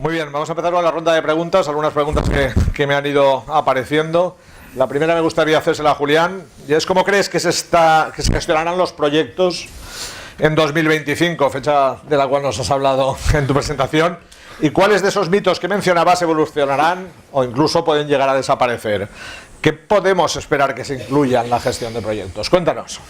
Muy bien, vamos a empezar con la ronda de preguntas, algunas preguntas que me han ido apareciendo. La primera me gustaría hacérsela a Julián, y es ¿cómo crees que se gestionarán los proyectos en 2025, fecha de la cual nos has hablado en tu presentación? ¿Y cuáles de esos mitos que mencionabas evolucionarán o incluso pueden llegar a desaparecer? ¿Qué podemos esperar que se incluya en la gestión de proyectos? Cuéntanos.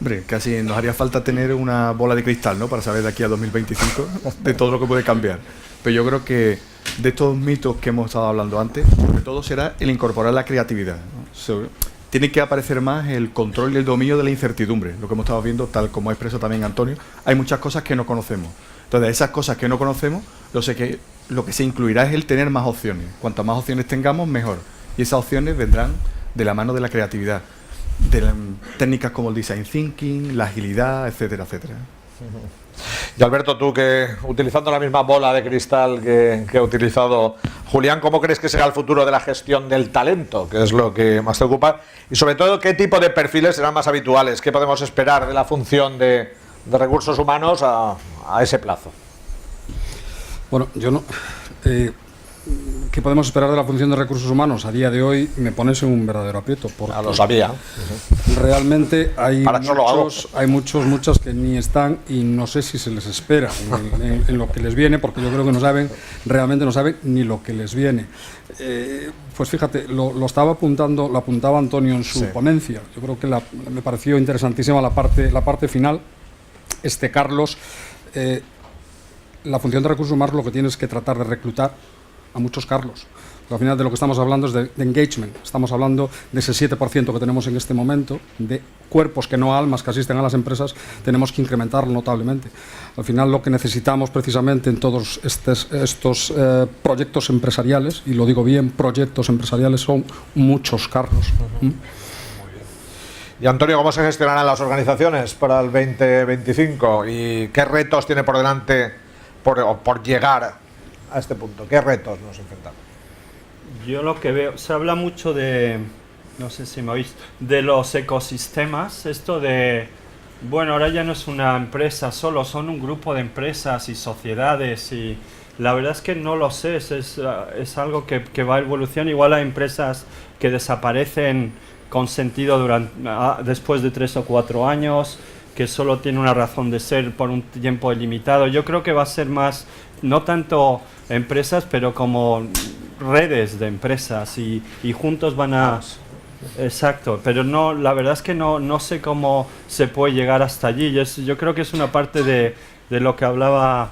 Hombre, casi nos haría falta tener una bola de cristal, ¿no?, para saber de aquí a 2025 de todo lo que puede cambiar. Pero yo creo que de estos mitos que hemos estado hablando antes, sobre todo será el incorporar la creatividad, ¿no? Tiene que aparecer más el control y el dominio de la incertidumbre, lo que hemos estado viendo, tal como ha expresado también Antonio. Hay muchas cosas que no conocemos. Entonces, esas cosas que no conocemos, lo que se incluirá es el tener más opciones. Cuantas más opciones tengamos, mejor. Y esas opciones vendrán de la mano de la creatividad, de técnicas como el design thinking, la agilidad, etcétera, etcétera. Y Alberto, tú que utilizando la misma bola de cristal que ha utilizado Julián, ¿cómo crees que será el futuro de la gestión del talento, que es lo que más te ocupa? Y sobre todo, ¿qué tipo de perfiles serán más habituales? ¿Qué podemos esperar de la función de recursos humanos a ese plazo? Bueno, yo no... ¿Qué podemos esperar de la función de recursos humanos? A día de hoy me pones en un verdadero aprieto. Ya lo sabía. Realmente hay muchos que ni están y no sé si se les espera en lo que les viene, porque yo creo que realmente no saben ni lo que les viene. Pues fíjate, lo apuntaba Antonio en su ponencia. Yo creo que me pareció interesantísima la parte final. Carlos, la función de recursos humanos lo que tienes que tratar de reclutar a muchos Carlos. Al final de lo que estamos hablando es de engagement. Estamos hablando de ese 7% que tenemos en este momento, de cuerpos que no almas que asisten a las empresas, tenemos que incrementarlo notablemente. Al final lo que necesitamos precisamente en todos estos proyectos empresariales, y lo digo bien, proyectos empresariales, son muchos Carlos. Muy bien. Y Antonio, ¿cómo se gestionarán las organizaciones para el 2025? ¿Y qué retos tiene por delante por llegar a este punto? ¿Qué retos nos enfrentamos? Yo lo que veo, se habla mucho de, no sé si me oís, de los ecosistemas, esto de, bueno, ahora ya no es una empresa solo, son un grupo de empresas y sociedades, y la verdad es que no lo sé, es algo que va a evolucionar. Igual hay empresas que desaparecen con sentido después de 3 o 4 años, que solo tiene una razón de ser por un tiempo limitado. Yo creo que va a ser más, no tanto empresas, pero como redes de empresas y juntos van a... Exacto, pero no, la verdad es que no sé cómo se puede llegar hasta allí. Yo creo que es una parte de lo que hablaba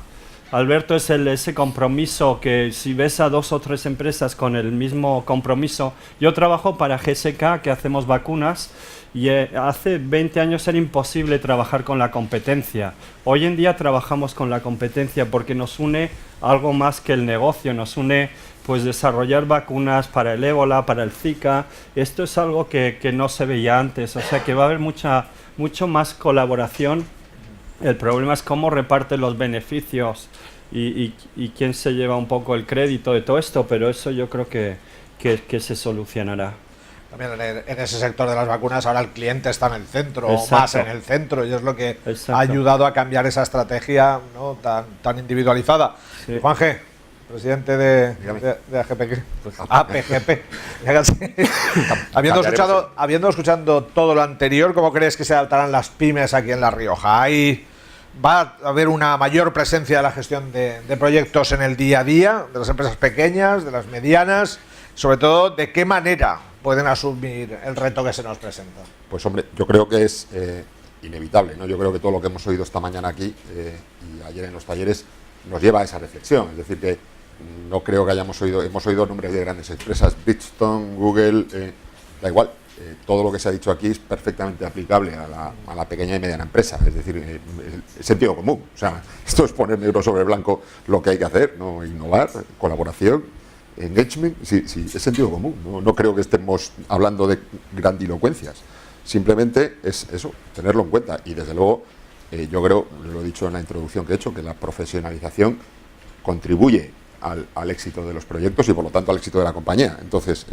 Alberto, es ese compromiso, que si ves a 2 o 3 empresas con el mismo compromiso. Yo trabajo para GSK, que hacemos vacunas, y hace 20 años era imposible trabajar con la competencia. Hoy en día trabajamos con la competencia porque nos une algo más que el negocio, nos une pues desarrollar vacunas para el ébola, para el Zika. Esto es algo que no se veía antes, o sea que va a haber mucho más colaboración. El problema es cómo reparte los beneficios y quién se lleva un poco el crédito de todo esto, pero eso yo creo que se solucionará. También en ese sector de las vacunas ahora el cliente está en el centro, Exacto. o más en el centro, y es lo que Exacto. ha ayudado a cambiar esa estrategia, ¿no?, tan individualizada. Sí. Juan G., presidente de APGP. Habiendo escuchado todo lo anterior, ¿cómo crees que se adaptarán las pymes aquí en La Rioja? ¿Va a haber una mayor presencia de la gestión de proyectos en el día a día, de las empresas pequeñas, de las medianas? Sobre todo, ¿de qué manera pueden asumir el reto que se nos presenta? Pues hombre, yo creo que es inevitable, ¿no? Yo creo que todo lo que hemos oído esta mañana aquí y ayer en los talleres nos lleva a esa reflexión. Es decir, que no creo que hemos oído nombres de grandes empresas, Bridgestone, Google, da igual. Todo lo que se ha dicho aquí es perfectamente aplicable a la pequeña y mediana empresa, es decir, el sentido común. O sea, esto es poner negro sobre blanco lo que hay que hacer, ¿no? Innovar, colaboración, engagement, sí, es sentido común. No creo que estemos hablando de grandilocuencias, simplemente es eso, tenerlo en cuenta. Y desde luego, yo creo, lo he dicho en la introducción que he hecho, que la profesionalización contribuye al éxito de los proyectos y por lo tanto al éxito de la compañía. Entonces,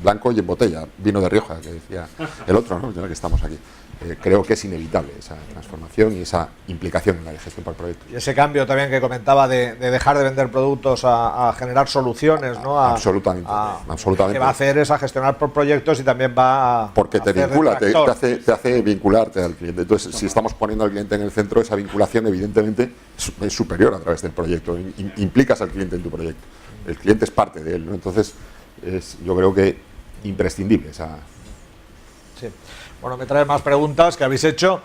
blanco y en botella, vino de Rioja, que decía el otro, ¿no? Ya que estamos aquí. Creo que es inevitable esa transformación y esa implicación en la gestión para el proyecto. Y ese cambio también que comentaba de dejar de vender productos a generar soluciones, ¿no? Absolutamente. Que va a hacer es a gestionar por proyectos y también va a... Porque te vincula, te hace vincularte al cliente. Entonces, si estamos poniendo al cliente en el centro, esa vinculación evidentemente es superior a través del proyecto. Implicas al cliente en tu proyecto. El cliente es parte de él, ¿no? Entonces, yo creo que imprescindible esa... Sí. Bueno, me traen más preguntas que habéis hecho.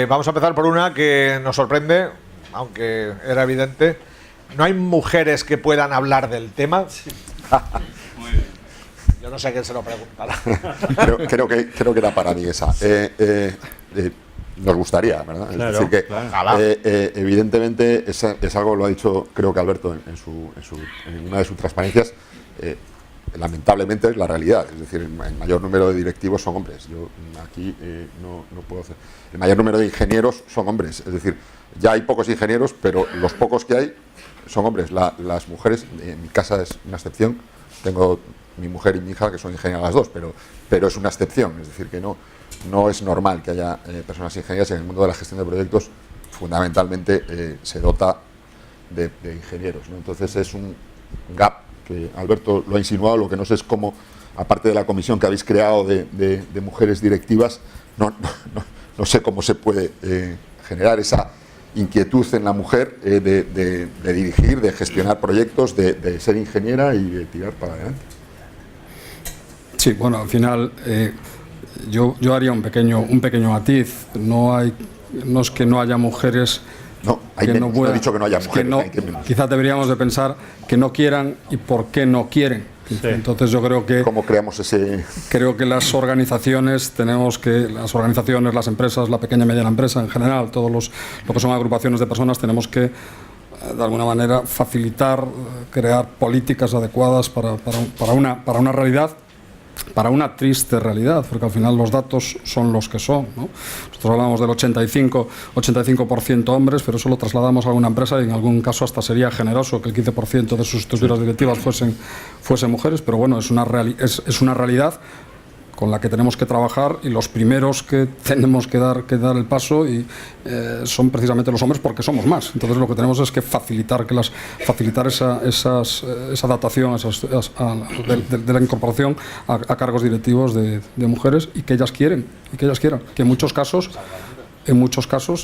Vamos a empezar por una que nos sorprende, aunque era evidente. ¿No hay mujeres que puedan hablar del tema? Sí. Muy bien. Yo no sé quién se lo preguntará. creo que era para mí esa. Nos gustaría, ¿verdad? Claro, es decir, que evidentemente es algo, lo ha dicho creo que Alberto en una de sus transparencias, lamentablemente es la realidad. Es decir, el mayor número de directivos son hombres. Yo aquí no puedo hacer. El mayor número de ingenieros son hombres. Es decir, ya hay pocos ingenieros, pero los pocos que hay son hombres. Las mujeres, en mi casa es una excepción. Tengo mi mujer y mi hija que son ingenieras las dos, pero es una excepción. Es decir, que no es normal que haya personas ingenieras. En el mundo de la gestión de proyectos fundamentalmente se dota de ingenieros, ¿no? Entonces es un gap que Alberto lo ha insinuado. Lo que no sé es cómo, aparte de la comisión que habéis creado de mujeres directivas, no sé cómo se puede generar esa inquietud en la mujer de dirigir, de gestionar proyectos, de ser ingeniera y de tirar para adelante. Sí, bueno, al final yo haría un pequeño matiz. No es que no haya mujeres. No, no he dicho que no haya mujeres. Quizás deberíamos de pensar que no quieran y por qué no quieren. Sí. Entonces yo creo que... ¿Cómo creamos ese...? Creo que las organizaciones, las empresas, la pequeña y mediana empresa en general, lo que son agrupaciones de personas, tenemos que, de alguna manera, facilitar, crear políticas adecuadas para una realidad, para una triste realidad, porque al final los datos son los que son, ¿no? Nosotros hablamos del 85% hombres, pero eso lo trasladamos a alguna empresa y en algún caso hasta sería generoso que el 15% de sus estructuras directivas fuesen mujeres, pero bueno, es una realidad con la que tenemos que trabajar y los primeros que tenemos que dar el paso son precisamente los hombres porque somos más. Entonces lo que tenemos es que facilitar esa adaptación de la incorporación a cargos directivos de mujeres y que ellas quieran. Que en muchos casos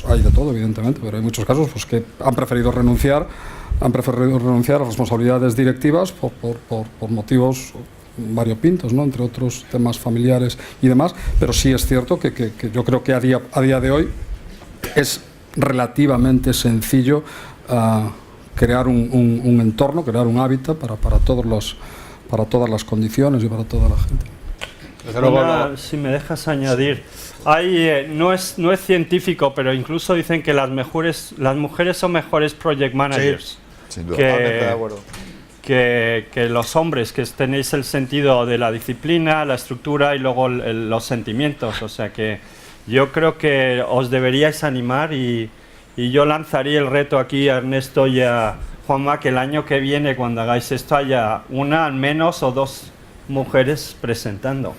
hay de todo, evidentemente, pero hay muchos casos pues, que han preferido renunciar a responsabilidades directivas por motivos variopintos, ¿no? Entre otros temas familiares y demás, pero sí es cierto que yo creo que a día de hoy es relativamente sencillo crear un entorno, crear un hábitat para todas las condiciones y para toda la gente. Desde luego, si me dejas añadir, no es científico, pero incluso dicen que las mujeres son mejores project managers. Sí, sin duda. Totalmente de acuerdo. Que los hombres, que tenéis el sentido de la disciplina, la estructura y luego los sentimientos. O sea que yo creo que os deberíais animar y yo lanzaría el reto aquí a Ernesto y a Juanma que el año que viene, cuando hagáis esto, haya una al menos o dos mujeres presentando.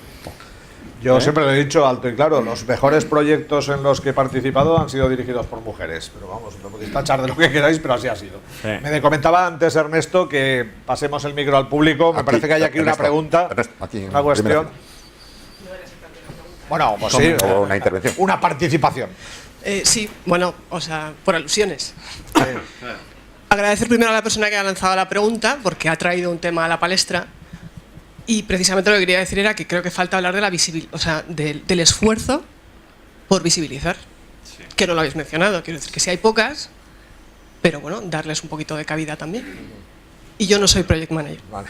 Yo siempre lo he dicho alto y claro, los mejores proyectos en los que he participado han sido dirigidos por mujeres, pero vamos, lo podéis tachar de lo que queráis, pero así ha sido. Sí. Me comentaba antes Ernesto que pasemos el micro al público, me parece que hay aquí Ernesto, una pregunta, una cuestión. Bueno, pues sí, una intervención. Una participación. Sí, bueno, o sea, por alusiones. Agradecer primero a la persona que ha lanzado la pregunta, porque ha traído un tema a la palestra. Y precisamente lo que quería decir era que creo que falta hablar de del esfuerzo por visibilizar, sí. Que no lo habéis mencionado. Quiero decir que sí hay pocas, pero bueno, darles un poquito de cabida también. Y yo no soy project manager. Vale.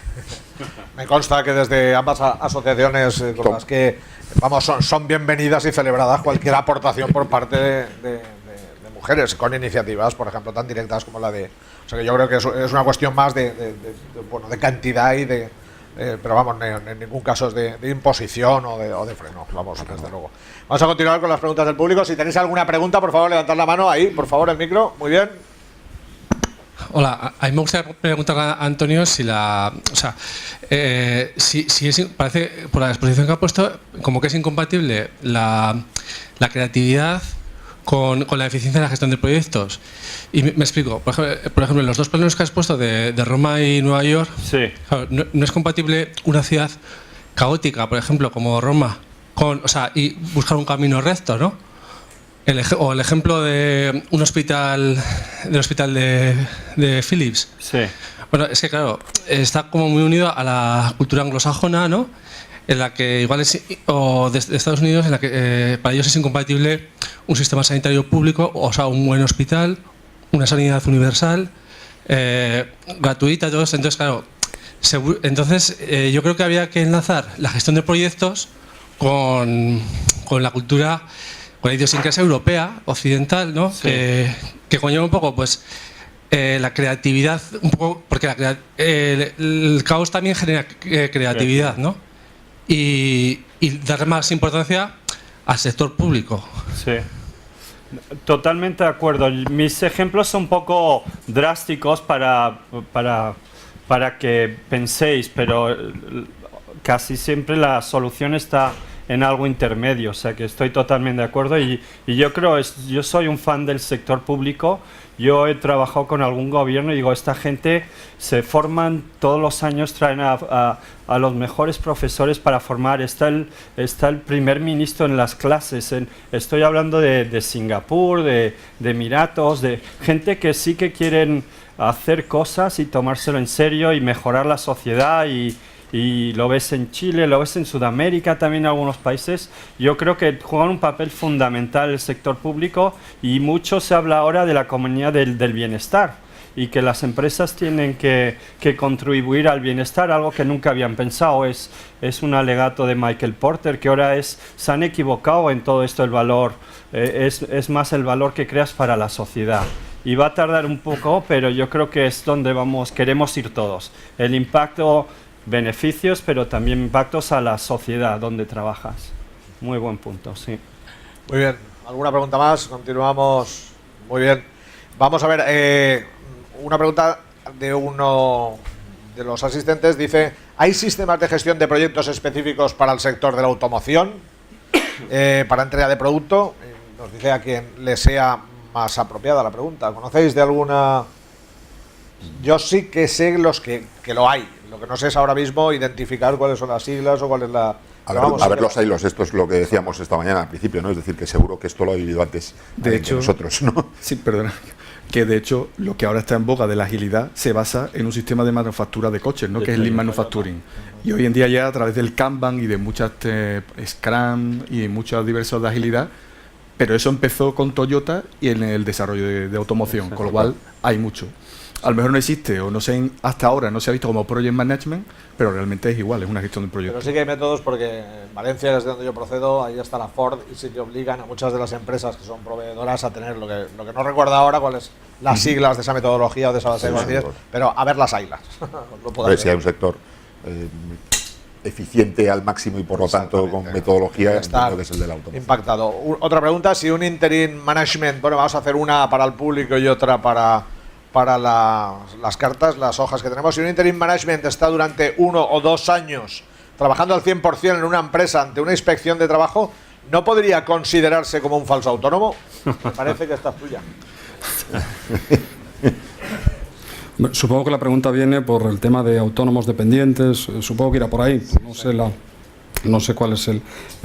Me consta que desde ambas asociaciones con las que vamos son bienvenidas y celebradas cualquier aportación por parte de mujeres con iniciativas, por ejemplo, tan directas como la de... O sea que yo creo que es una cuestión más de cantidad y de... pero vamos, en ningún caso es de imposición o de freno, vamos, desde luego. Vamos a continuar con las preguntas del público. Si tenéis alguna pregunta, por favor, levantad la mano ahí, por favor, el micro. Muy bien. Hola, a mí me gustaría preguntar a Antonio si parece, por la exposición que ha puesto, como que es incompatible la creatividad con la eficiencia de la gestión de proyectos. Y me explico. Por ejemplo, en los dos planos que has puesto de Roma y Nueva York, sí. Claro, no es compatible una ciudad caótica, por ejemplo, como Roma, y buscar un camino recto, ¿no? O el ejemplo de un hospital, de Philips. Sí. Bueno, es que claro, está como muy unido a la cultura anglosajona, ¿no? En la que igual o de Estados Unidos, en la que para ellos es incompatible un sistema sanitario público, o sea, un buen hospital, una sanidad universal, gratuita, todo eso. Entonces, claro, yo creo que había que enlazar la gestión de proyectos con la cultura, con la idiosincrasia europea, occidental, ¿no? Sí. Que conlleva un poco, pues, la creatividad, un poco, porque el caos también genera creatividad, ¿no? Y darle más importancia al sector público. Sí. Totalmente de acuerdo. Mis ejemplos son un poco drásticos para que penséis, pero casi siempre la solución está en algo intermedio, o sea que estoy totalmente de acuerdo y yo creo, yo soy un fan del sector público. Yo he trabajado con algún gobierno y digo, esta gente se forman todos los años, traen a los mejores profesores para formar, está el primer ministro en las clases, estoy hablando de Singapur, de Emiratos, de gente que sí que quieren hacer cosas y tomárselo en serio y mejorar la sociedad y lo ves en Chile, lo ves en Sudamérica, también en algunos países. Yo creo que juegan un papel fundamental el sector público y mucho se habla ahora de la economía del bienestar y que las empresas tienen que contribuir al bienestar, algo que nunca habían pensado. Es un alegato de Michael Porter, que ahora se han equivocado en todo esto, el valor, es más el valor que creas para la sociedad. Y va a tardar un poco, pero yo creo que es donde queremos ir todos. El impacto, beneficios, pero también impactos a la sociedad donde trabajas. Muy buen punto, sí. Muy bien. ¿Alguna pregunta más? Continuamos. Muy bien. Vamos a ver, una pregunta de uno de los asistentes. Dice, ¿hay sistemas de gestión de proyectos específicos para el sector de la automoción? Para entrega de producto. Nos dice a quien le sea más apropiada la pregunta. ¿Conocéis de alguna? Yo sí que sé los que lo hay. Lo que no sé es ahora mismo identificar cuáles son las siglas o cuál es la... A ver los hilos, esto es lo que decíamos esta mañana al principio, ¿no? Es decir, que seguro que esto lo ha vivido antes de hecho, que nosotros, ¿no? Sí, perdona. Que de hecho lo que ahora está en boga de la agilidad se basa en un sistema de manufactura de coches, ¿no? Que es el Lean Manufacturing. Y hoy en día ya a través del Kanban y de muchas Scrum y muchos diversos de agilidad, pero eso empezó con Toyota y en el desarrollo de automoción, con lo cual hay mucho. A lo mejor no existe o no sé, hasta ahora no se ha visto como Project Management, pero realmente es igual, es una gestión de proyectos. Pero sí que hay métodos porque en Valencia, desde donde yo procedo, ahí está la Ford y sí que obligan a muchas de las empresas que son proveedoras a tener lo que no recuerdo ahora cuáles las siglas de esa metodología o de esa base de conocimientos, pero a ver las haylas. Si hay un sector eficiente al máximo y por lo tanto con metodología, entiendo que es el de la automoción. Impactado. Otra pregunta, si un interim management, bueno, vamos a hacer una para el público y otra para las cartas, las hojas que tenemos. Si un interim management está durante 1 o 2 años trabajando al 100% en una empresa ante una inspección de trabajo, ¿no podría considerarse como un falso autónomo? Me parece que esta es tuya. Supongo que la pregunta viene por el tema de autónomos dependientes, supongo que irá por ahí, no sé cuál es el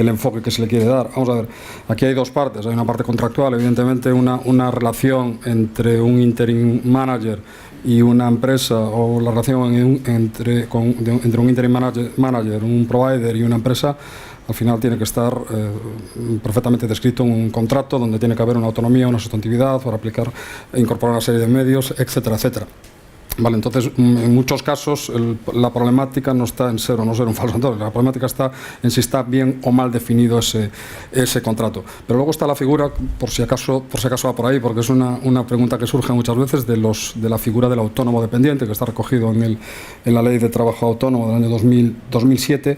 enfoque que se le quiere dar. Vamos a ver, aquí hay dos partes, hay una parte contractual, evidentemente una relación entre un interim manager y una empresa, o la relación entre un interim manager, un provider y una empresa, al final tiene que estar perfectamente descrito en un contrato donde tiene que haber una autonomía, una sustantividad para incorporar una serie de medios, etcétera, etcétera. Vale, entonces, en muchos casos la problemática no está en ser o no ser un falso autónomo, la problemática está en si está bien o mal definido ese contrato. Pero luego está la figura, por si acaso va por ahí, porque es una pregunta que surge muchas veces de la figura del autónomo dependiente, que está recogido en la Ley de Trabajo Autónomo del año 2007.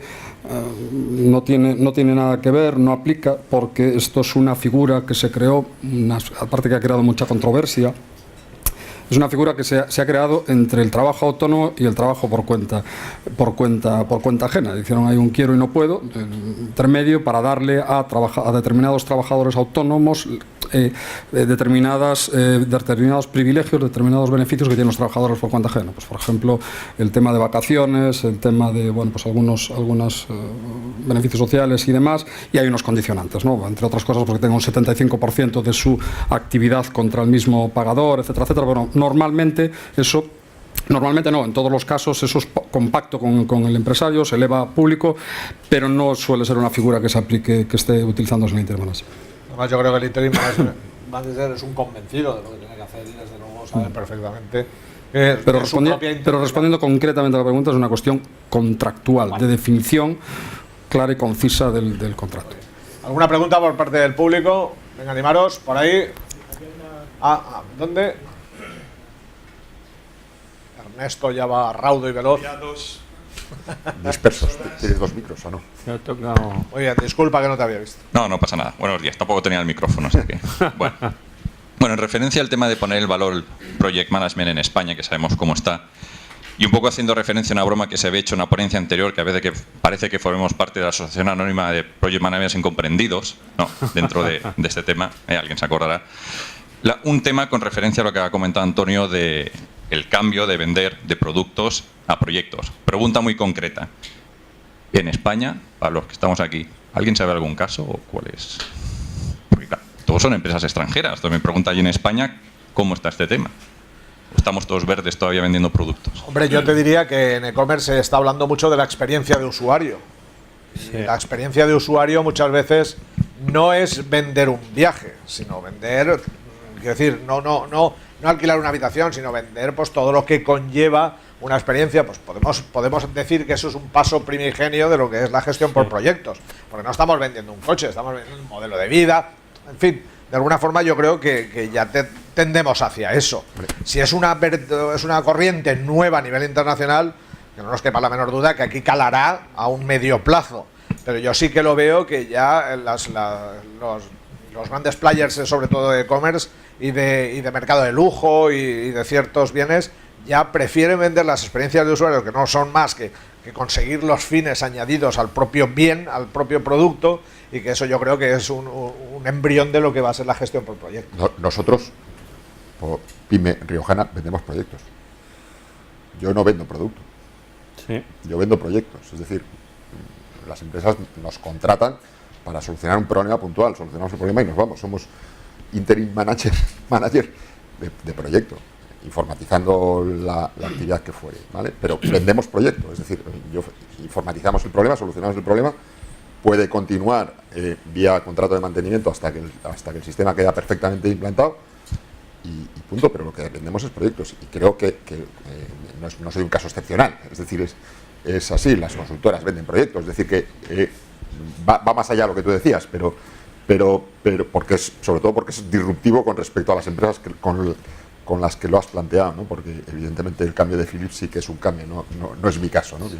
No tiene nada que ver, no aplica, porque esto es una figura que se creó, aparte que ha creado mucha controversia. Es una figura que se ha creado entre el trabajo autónomo y el trabajo por cuenta ajena. Hicieron ahí un quiero y no puedo, intermedio, para darle a determinados trabajadores autónomos determinados privilegios, determinados beneficios que tienen los trabajadores por cuenta ajena. Pues, por ejemplo, el tema de vacaciones, el tema de algunos beneficios sociales y demás, y hay unos condicionantes, ¿no? Entre otras cosas porque tenga un 75% de su actividad contra el mismo pagador, etcétera, etcétera. Bueno, normalmente no, en todos los casos eso es compacto con el empresario, se eleva a público, pero no suele ser una figura que se aplique, que esté utilizándose en el interim manager. Además, yo creo que el interim manager es un convencido de lo que tiene que hacer y desde luego sabe perfectamente. Pero respondiendo concretamente a la pregunta, es una cuestión contractual, de definición clara y concisa del contrato. ¿Alguna pregunta por parte del público? Venga, animaros, por ahí. ¿Dónde? Ernesto ya va raudo y veloz. Dispersos. ¿Tienes dos micros o no? Muy bien, disculpa que no te había visto. No pasa nada. Buenos días. Tampoco tenía el micrófono, así que... Bueno, en referencia al tema de poner el valor Project Management en España, que sabemos cómo está, y un poco haciendo referencia a una broma que se había hecho en una ponencia anterior, que a veces parece que formemos parte de la Asociación Anónima de Project Managers Incomprendidos, no, dentro de este tema, alguien se acordará. Un tema con referencia a lo que ha comentado Antonio de el cambio de vender de productos a proyectos. Pregunta muy concreta. En España, para los que estamos aquí, ¿alguien sabe algún caso o cuál es? Porque claro, todos son empresas extranjeras. Entonces me pregunta allí en España, ¿cómo está este tema? ¿Estamos todos verdes todavía vendiendo productos? Hombre, yo te diría que en e-commerce se está hablando mucho de la experiencia de usuario. Sí. La experiencia de usuario muchas veces no es vender un viaje, sino vender, quiero decir, no alquilar una habitación, sino vender pues todo lo que conlleva una experiencia. Pues podemos decir que eso es un paso primigenio de lo que es la gestión por proyectos, porque no estamos vendiendo un coche, estamos vendiendo un modelo de vida, en fin, de alguna forma yo creo que ya tendemos hacia eso. Si es una corriente nueva a nivel internacional, que no nos quepa la menor duda que aquí calará a un medio plazo, pero yo sí que lo veo que ya los grandes players, sobre todo de e-commerce y de mercado de lujo y de ciertos bienes, ya prefieren vender las experiencias de usuarios, que no son más que conseguir los fines añadidos al propio bien, al propio producto, y que eso yo creo que es un embrión de lo que va a ser la gestión por proyectos. Nosotros, por pyme riojana, vendemos proyectos. Yo no vendo producto. Sí. Yo vendo proyectos. Es decir, las empresas nos contratan para solucionar un problema puntual. Solucionamos el problema y nos vamos. Somos interim manager de proyecto, informatizando la actividad que fuere, ¿vale? Pero vendemos proyectos. Es decir, informatizamos el problema, solucionamos el problema, puede continuar vía contrato de mantenimiento hasta que el sistema queda perfectamente implantado y punto, pero lo que vendemos es proyectos y creo que no soy un caso excepcional, es decir, es así, las consultoras venden proyectos, es decir que va más allá de lo que tú decías, pero porque sobre todo porque es disruptivo con respecto a las empresas con las que lo has planteado, ¿no? Porque evidentemente el cambio de Philips sí que es un cambio, no es mi caso, ¿no? Sí.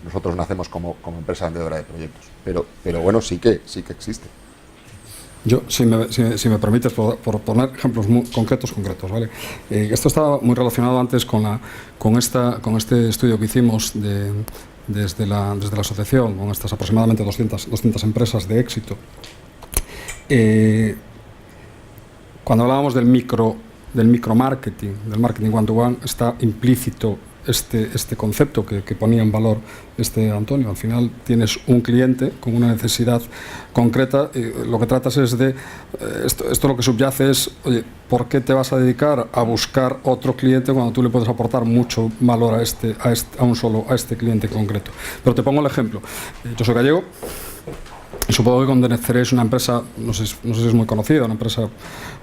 Nosotros nacemos como empresa vendedora de proyectos, pero bueno, sí que existe. Yo, si me permites, por poner ejemplos muy concretos, ¿vale? Esto estaba muy relacionado antes con este estudio que hicimos desde la asociación, con estas aproximadamente 200 empresas de éxito. Cuando hablábamos del micromarketing, del marketing one-to-one, está implícito este concepto que ponía en valor Antonio. Al final tienes un cliente con una necesidad concreta y lo que tratas es de... Esto lo que subyace es, oye, ¿por qué te vas a dedicar a buscar otro cliente cuando tú le puedes aportar mucho valor a este cliente concreto? Pero te pongo el ejemplo. Yo soy gallego. Supongo que conoceréis una empresa, no sé si es muy conocida, una empresa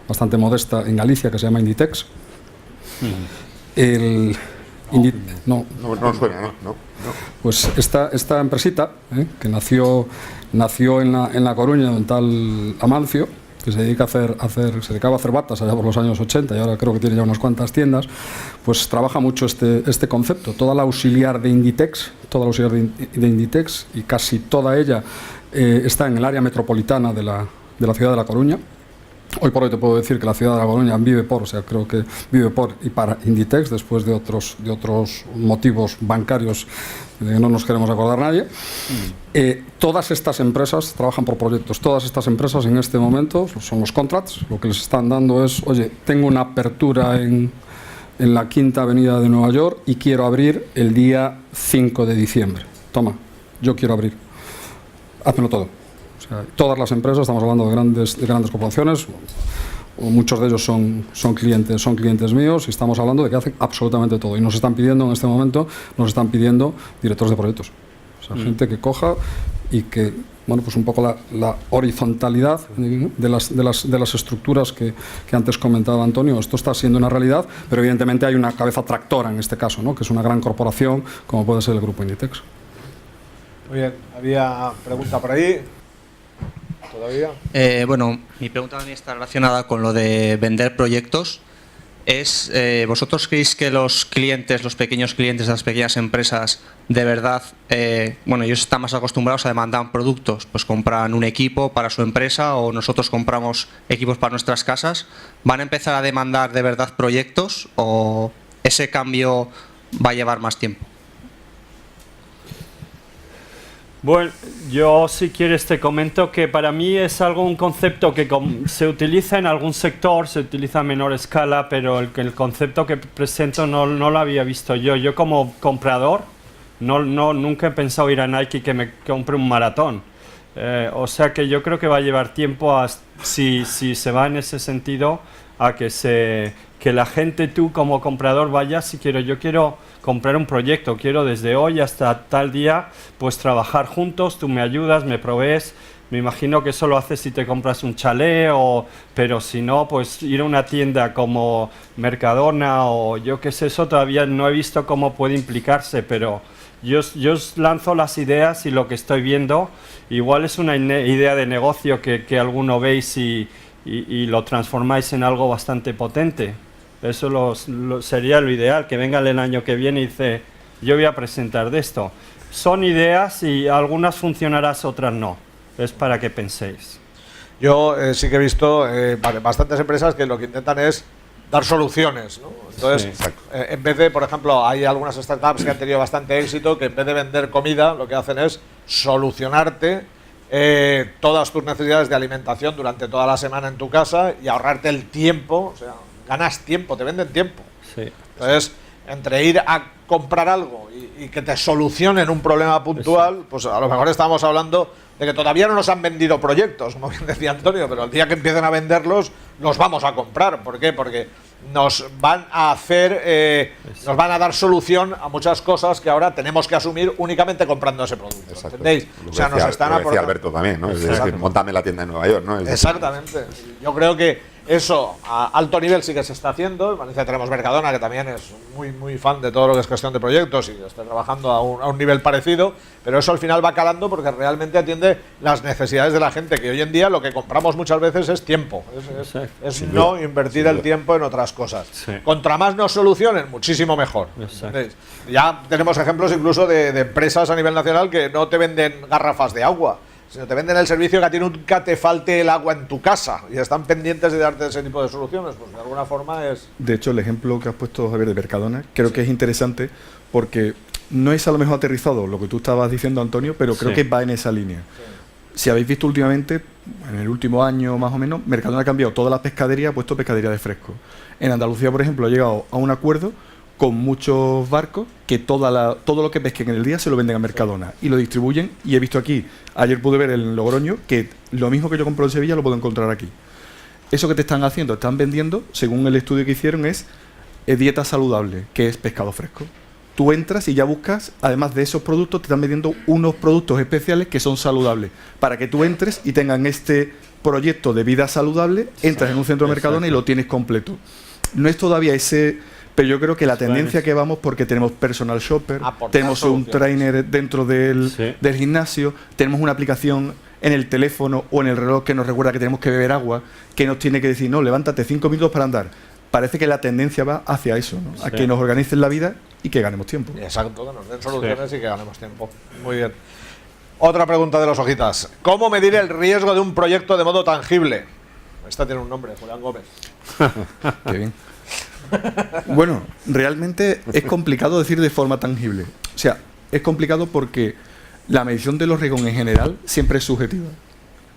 bastante modesta en Galicia que se llama Inditex. No suena, ¿no? Pues esta empresita, que nació en la Coruña, de un tal Amancio, que se dedicaba a hacer batas allá por los años 80 y ahora creo que tiene ya unas cuantas tiendas, pues trabaja mucho este concepto. Toda la auxiliar de Inditex, y casi toda ella está en el área metropolitana de la ciudad de La Coruña. Hoy por hoy te puedo decir que la ciudad de La Coruña vive por, o sea, creo que vive por y para Inditex, después de otros motivos bancarios que no nos queremos acordar nadie. Todas estas empresas trabajan por proyectos. Todas estas empresas en este momento son los contracts. Lo que les están dando es, oye, tengo una apertura en la Quinta Avenida de Nueva York y quiero abrir el día 5 de diciembre. Toma, yo quiero abrir. Házmelo todo. O sea, todas las empresas, estamos hablando de grandes corporaciones, o muchos de ellos son clientes míos, y estamos hablando de que hacen absolutamente todo. Y nos están pidiendo en este momento, directores de proyectos. O sea, gente que coja y que, bueno, pues un poco la horizontalidad de las estructuras que antes comentaba Antonio. Esto está siendo una realidad, pero evidentemente hay una cabeza tractora en este caso, ¿no? Que es una gran corporación como puede ser el Grupo Inditex. Muy bien, había pregunta por ahí. ¿Todavía? Bueno, mi pregunta también está relacionada con lo de vender proyectos. ¿Vosotros creéis que los pequeños clientes de las pequeñas empresas, de verdad, ellos están más acostumbrados a demandar productos? Pues compran un equipo para su empresa o nosotros compramos equipos para nuestras casas. ¿Van a empezar a demandar de verdad proyectos o ese cambio va a llevar más tiempo? Bueno, yo si quieres te comento que para mí es un concepto que se utiliza en algún sector, se utiliza a menor escala, pero el concepto que presento no lo había visto yo. Yo como comprador nunca he pensado ir a Nike y que me compre un maratón. O sea que yo creo que va a llevar tiempo, si se va en ese sentido, a que la gente, tú como comprador, vayas y yo quiero comprar un proyecto, quiero desde hoy hasta tal día pues trabajar juntos, tú me ayudas, me provees. Me imagino que eso lo haces si te compras un chalet, pero si no, pues ir a una tienda como Mercadona o yo qué sé, eso todavía no he visto cómo puede implicarse, pero yo os lanzo las ideas y lo que estoy viendo, igual es una idea de negocio que alguno veis y lo transformáis en algo bastante potente. Eso sería lo ideal, que venga el año que viene y dice, yo voy a presentar de esto. Son ideas y algunas funcionarán, otras no. Es para que penséis. Yo sí que he visto bastantes empresas que lo que intentan es dar soluciones, ¿no? Entonces, Sí. En vez de, por ejemplo, hay algunas startups que han tenido bastante éxito, que en vez de vender comida, lo que hacen es solucionarte todas tus necesidades de alimentación durante toda la semana en tu casa y ahorrarte el tiempo. O sea, ganas tiempo, te venden tiempo. Sí. Entonces, entre ir a comprar algo y que te solucionen un problema puntual, pues a lo mejor estamos hablando de que todavía no nos han vendido proyectos, como bien decía Antonio, pero el día que empiecen a venderlos, los vamos a comprar. ¿Por qué? Porque nos van a hacer, nos van a dar solución a muchas cosas que ahora tenemos que asumir únicamente comprando ese producto. Exacto. ¿Entendéis? O sea, nos están lo decía aportando. Alberto también, ¿no? Es decir, montame la tienda en Nueva York, ¿no? Exactamente. Yo creo que eso a alto nivel sí que se está haciendo. En Valencia tenemos Mercadona, que también es muy fan de todo lo que es cuestión de proyectos y está trabajando a un nivel parecido, pero eso al final va calando porque realmente atiende las necesidades de la gente, que hoy en día lo que compramos muchas veces es tiempo, es no invertir el tiempo en otras cosas. Sí. Contra más nos solucionen, muchísimo mejor. ¿Entendéis? Ya tenemos ejemplos incluso de empresas a nivel nacional que no te venden garrafas de agua, sino te venden el servicio que a ti nunca te falte el agua en tu casa y están pendientes de darte ese tipo de soluciones. Pues de alguna forma es... De hecho, el ejemplo que has puesto, Javier, de Mercadona, creo que es interesante porque no es a lo mejor aterrizado lo que tú estabas diciendo, Antonio, pero creo que va en esa línea. Si habéis visto últimamente, en el último año más o menos, Mercadona ha cambiado toda la pescadería, ha puesto pescadería de fresco. En Andalucía, por ejemplo, ha llegado a un acuerdo con muchos barcos que todo lo que pesquen en el día se lo venden a Mercadona y lo distribuyen. Y he visto aquí, ayer pude ver en Logroño, que lo mismo que yo compro en Sevilla lo puedo encontrar aquí. Eso que te están haciendo, están vendiendo, según el estudio que hicieron, es dieta saludable, que es pescado fresco. Tú entras y ya buscas, además de esos productos, te están vendiendo unos productos especiales que son saludables, para que tú entres y tengan este proyecto de vida saludable, entras en un centro de Mercadona y lo tienes completo. No es todavía ese... Pero yo creo que la tendencia que vamos, porque tenemos personal shopper, tenemos un trainer dentro del gimnasio, tenemos una aplicación en el teléfono o en el reloj que nos recuerda que tenemos que beber agua, que nos tiene que decir, no, levántate 5 minutos para andar. Parece que la tendencia va hacia eso, ¿no? A que nos organicen la vida y que ganemos tiempo. Exacto, que nos den soluciones y que ganemos tiempo. Muy bien. Otra pregunta de los hojitas. ¿Cómo medir el riesgo de un proyecto de modo tangible? Esta tiene un nombre, Julián Gómez. Qué bien. Bueno, realmente es complicado decir de forma tangible. O sea, es complicado porque la medición de los riesgos en general siempre es subjetiva.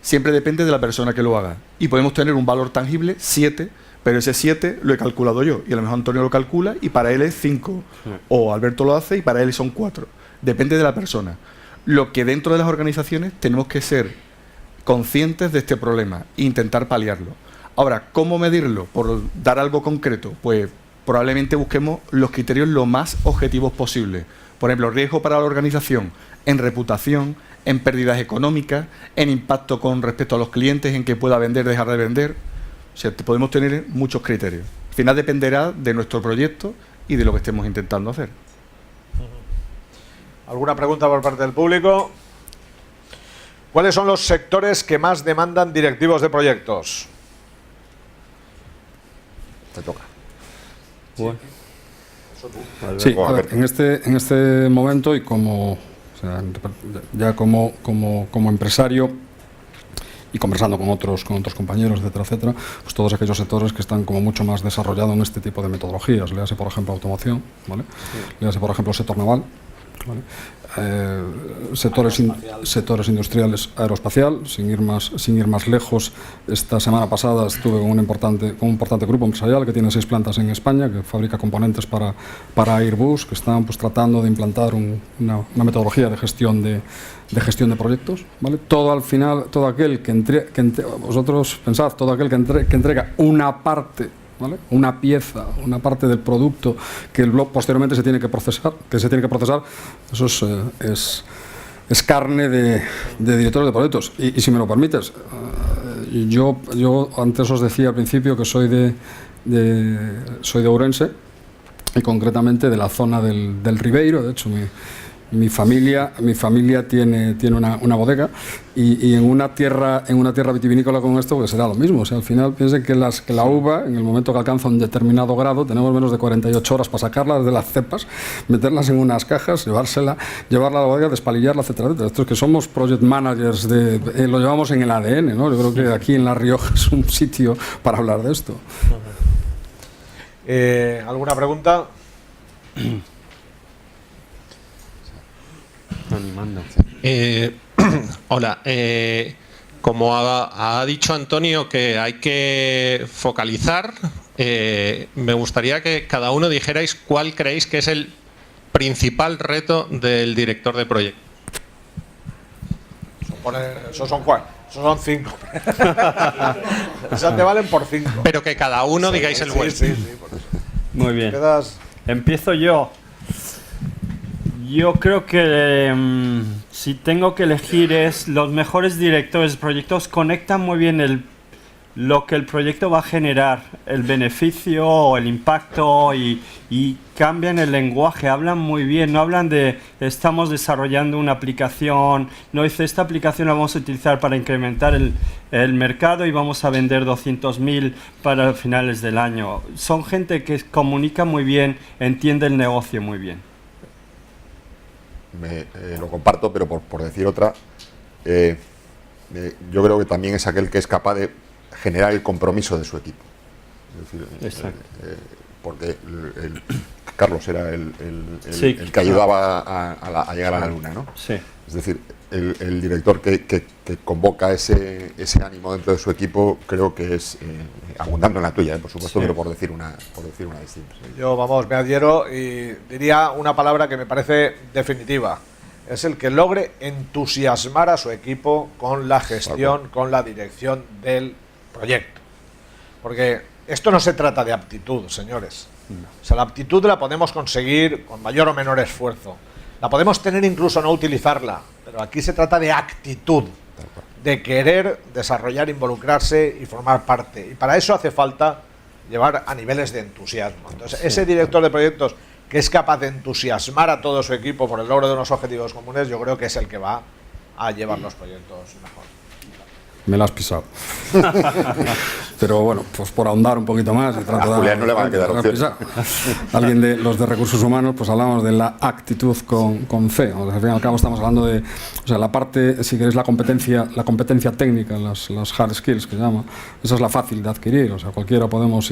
Siempre depende de la persona que lo haga. Y podemos tener un valor tangible, 7, pero ese 7 lo he calculado yo. Y a lo mejor Antonio lo calcula y para él es 5. O Alberto lo hace y para él son 4. Depende de la persona. Lo que dentro de las organizaciones tenemos que ser conscientes de este problema e intentar paliarlo. Ahora, ¿cómo medirlo? Por dar algo concreto, pues probablemente busquemos los criterios lo más objetivos posible. Por ejemplo, riesgo para la organización en reputación, en pérdidas económicas, en impacto con respecto a los clientes, en que pueda vender, dejar de vender. O sea, podemos tener muchos criterios. Al final dependerá de nuestro proyecto y de lo que estemos intentando hacer. ¿Alguna pregunta por parte del público? ¿Cuáles son los sectores que más demandan directivos de proyectos? Te toca. Bueno. Sí, a ver, en este momento y como, o sea, ya como empresario y conversando con otros compañeros, etcétera, pues todos aquellos sectores que están como mucho más desarrollados en este tipo de metodologías. Léase, por ejemplo, automoción, ¿vale? Léase, por ejemplo, sector naval, ¿vale? Sectores industriales, aeroespacial, sin ir más lejos. Esta semana pasada estuve con un importante grupo empresarial que tiene 6 plantas en España, que fabrica componentes para Airbus, que están pues tratando de implantar una metodología de gestión de proyectos, ¿vale? Todo al final, todo aquel vosotros pensad, todo aquel que entrega una parte, ¿vale? Una pieza, una parte del producto que posteriormente se tiene que procesar, eso es carne de directores de proyectos. Y si me lo permites, yo antes os decía al principio que soy de Ourense y concretamente de la zona del Ribeiro. De hecho, mi familia tiene una bodega y en una tierra vitivinícola con esto pues será lo mismo. O sea, al final piensen que la uva, en el momento que alcanza un determinado grado, tenemos menos de 48 horas para sacarlas de las cepas, meterlas en unas cajas, llevarla a la bodega, despalillarla, etcétera, etcétera. Esto es que somos project managers, lo llevamos en el ADN, ¿no? Yo creo que aquí en La Rioja es un sitio para hablar de esto. ¿Alguna pregunta? Hola, como ha dicho Antonio que hay que focalizar, me gustaría que cada uno dijerais cuál creéis que es el principal reto del director de proyecto. Esos son 4. Esos son 5. Esas te valen por 5. Pero que cada uno digáis el vuestro. Sí, por eso. Muy bien. Empiezo yo. Yo creo que si tengo que elegir los mejores directores de proyectos conectan muy bien lo que el proyecto va a generar, el beneficio o el impacto y cambian el lenguaje, hablan muy bien, no hablan de estamos desarrollando una aplicación, no dice esta aplicación la vamos a utilizar para incrementar el mercado y vamos a vender 200.000 para finales del año. Son gente que comunica muy bien, entiende el negocio muy bien. Lo comparto, pero por decir otra, yo creo que también es aquel que es capaz de generar el compromiso de su equipo. Es decir, porque Carlos era el que ayudaba a llegar a la luna, ¿no? Sí. Es decir, el director que convoca ese ánimo dentro de su equipo, creo que es abundando en la tuya, por supuesto, sí. Pero por decir una distinta. Sí. Yo, me adhiero y diría una palabra que me parece definitiva. Es el que logre entusiasmar a su equipo con la gestión, con la dirección del proyecto. Porque esto no se trata de aptitud, señores. O sea, la aptitud la podemos conseguir con mayor o menor esfuerzo. La podemos tener incluso no utilizarla, pero aquí se trata de actitud, de querer desarrollar, involucrarse y formar parte. Y para eso hace falta llevar a niveles de entusiasmo. Entonces, ese director de proyectos que es capaz de entusiasmar a todo su equipo por el logro de unos objetivos comunes, yo creo que es el que va a llevar los proyectos mejor. me la has pisado. Pero bueno, pues por ahondar un poquito más y tratar a Julián no le van a quedar opciones. Alguien de los de recursos humanos, pues hablamos de la actitud con C. O sea, al fin y al cabo estamos hablando de, o sea, la parte, si queréis, la competencia técnica, las hard skills que se llama, esa es la fácil de adquirir. O sea, cualquiera podemos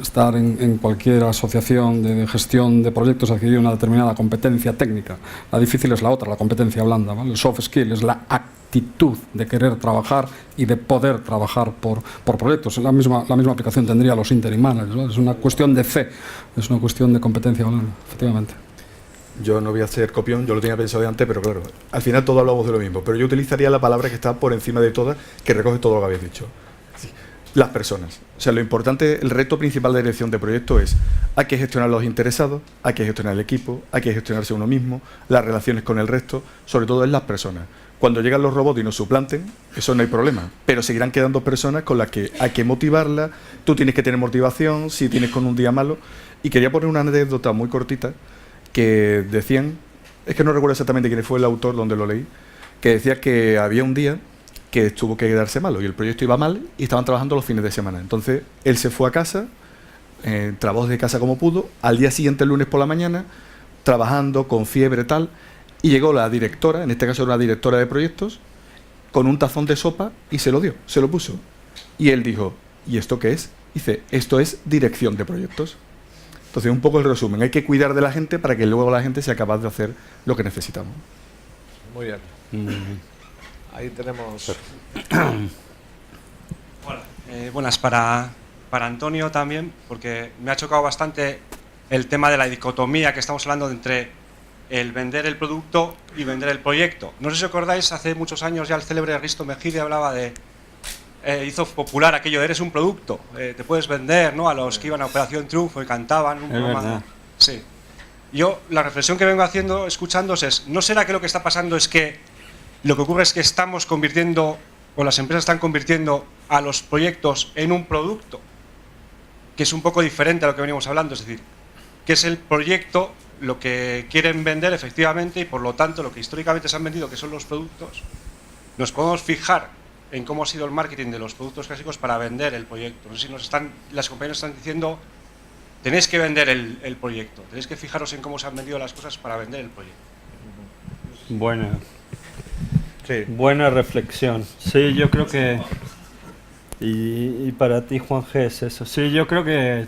estar en cualquier asociación de gestión de proyectos, adquirir una determinada competencia técnica. La difícil es la otra, la competencia blanda, ¿vale? El soft skill es la actitud de querer trabajar y de poder trabajar por proyectos. La misma aplicación tendría los interim managers, ¿no? Es una cuestión de fe, es una cuestión de competencia blanda, efectivamente. Yo no voy a hacer copión, yo lo tenía pensado de antes, pero claro, al final todos hablamos de lo mismo, pero yo utilizaría la palabra que está por encima de todas, que recoge todo lo que habéis dicho. Las personas. O sea, lo importante, el reto principal de dirección de proyecto es: hay que gestionar los interesados, hay que gestionar el equipo, hay que gestionarse uno mismo, las relaciones con el resto, sobre todo en las personas. Cuando llegan los robots y nos suplanten, eso no hay problema, pero seguirán quedando personas con las que hay que motivarlas, tú tienes que tener motivación si tienes con un día malo. Y quería poner una anécdota muy cortita, que decían, es que no recuerdo exactamente quién fue el autor donde lo leí, que decía que había un día que tuvo que quedarse malo y el proyecto iba mal y estaban trabajando los fines de semana. Entonces él se fue a casa, trabajó de casa como pudo, al día siguiente, el lunes por la mañana, trabajando con fiebre tal, y llegó la directora, en este caso era una directora de proyectos, con un tazón de sopa y se lo dio, se lo puso. Y él dijo, ¿y esto qué es? Dice, esto es dirección de proyectos. Entonces, un poco el resumen, hay que cuidar de la gente para que luego la gente sea capaz de hacer lo que necesitamos. Muy bien. Ahí tenemos... Hola. Buenas, para Antonio también, porque me ha chocado bastante el tema de la dicotomía que estamos hablando entre el vender el producto y vender el proyecto. No sé si os acordáis, hace muchos años ya el célebre Risto Mejide hablaba de... hizo popular aquello de eres un producto, te puedes vender, ¿no? A los que iban a Operación Triunfo y cantaban un programa. Sí. Yo, la reflexión que vengo haciendo, escuchándoos es, ¿no será que lo que está pasando es que lo que ocurre es que estamos convirtiendo, o las empresas están convirtiendo a los proyectos en un producto, que es un poco diferente a lo que venimos hablando? Es decir, que es el proyecto lo que quieren vender efectivamente, y por lo tanto lo que históricamente se han vendido, que son los productos, nos podemos fijar en cómo ha sido el marketing de los productos clásicos para vender el proyecto. No sé si las compañías están diciendo, tenéis que vender el proyecto, tenéis que fijaros en cómo se han vendido las cosas para vender el proyecto. Buena reflexión. Sí, yo creo que... Y para ti, Juan G, es eso. Sí, yo creo que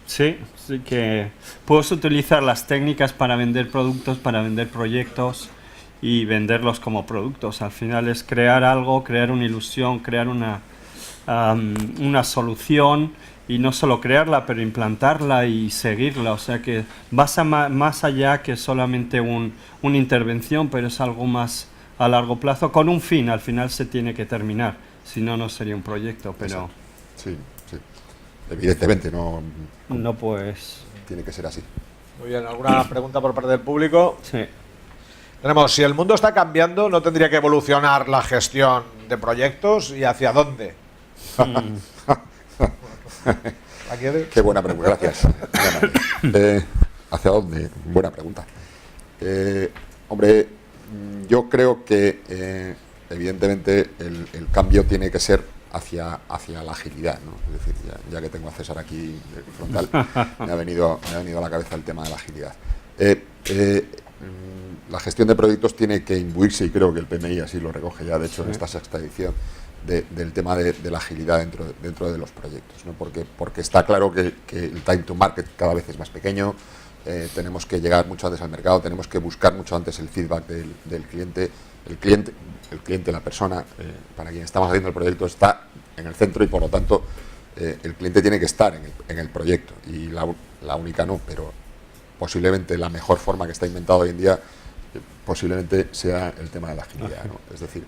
sí, que puedes utilizar las técnicas para vender productos, para vender proyectos y venderlos como productos. Al final es crear algo, crear una ilusión, crear una solución, y no solo crearla, pero implantarla y seguirla. O sea que vas más allá que solamente una intervención, pero es algo más a largo plazo, con un fin. Al final se tiene que terminar, si no, no sería un proyecto. Pero sí, evidentemente no pues tiene que ser así. Muy bien, ¿alguna pregunta por parte del público? Sí. Tenemos, si el mundo está cambiando, ¿no tendría que evolucionar la gestión de proyectos y hacia dónde? Qué buena pregunta, gracias. ¿Hacia dónde? Buena pregunta. Hombre, yo creo que evidentemente el cambio tiene que ser hacia la agilidad, ¿no? Es decir, ya que tengo a César aquí frontal, me ha venido a la cabeza el tema de la agilidad. La gestión de proyectos tiene que imbuirse, y creo que el PMI así lo recoge ya, de hecho, en esta sexta edición, del tema de la agilidad dentro de los proyectos, ¿no? Porque está claro que el time to market cada vez es más pequeño, tenemos que llegar mucho antes al mercado, tenemos que buscar mucho antes el feedback del cliente. El cliente, la persona para quien estamos haciendo el proyecto, está en el centro, y por lo tanto el cliente tiene que estar en el proyecto, y la única no, pero posiblemente la mejor forma que está inventado hoy en día posiblemente sea el tema de la agilidad, ¿no? Es decir,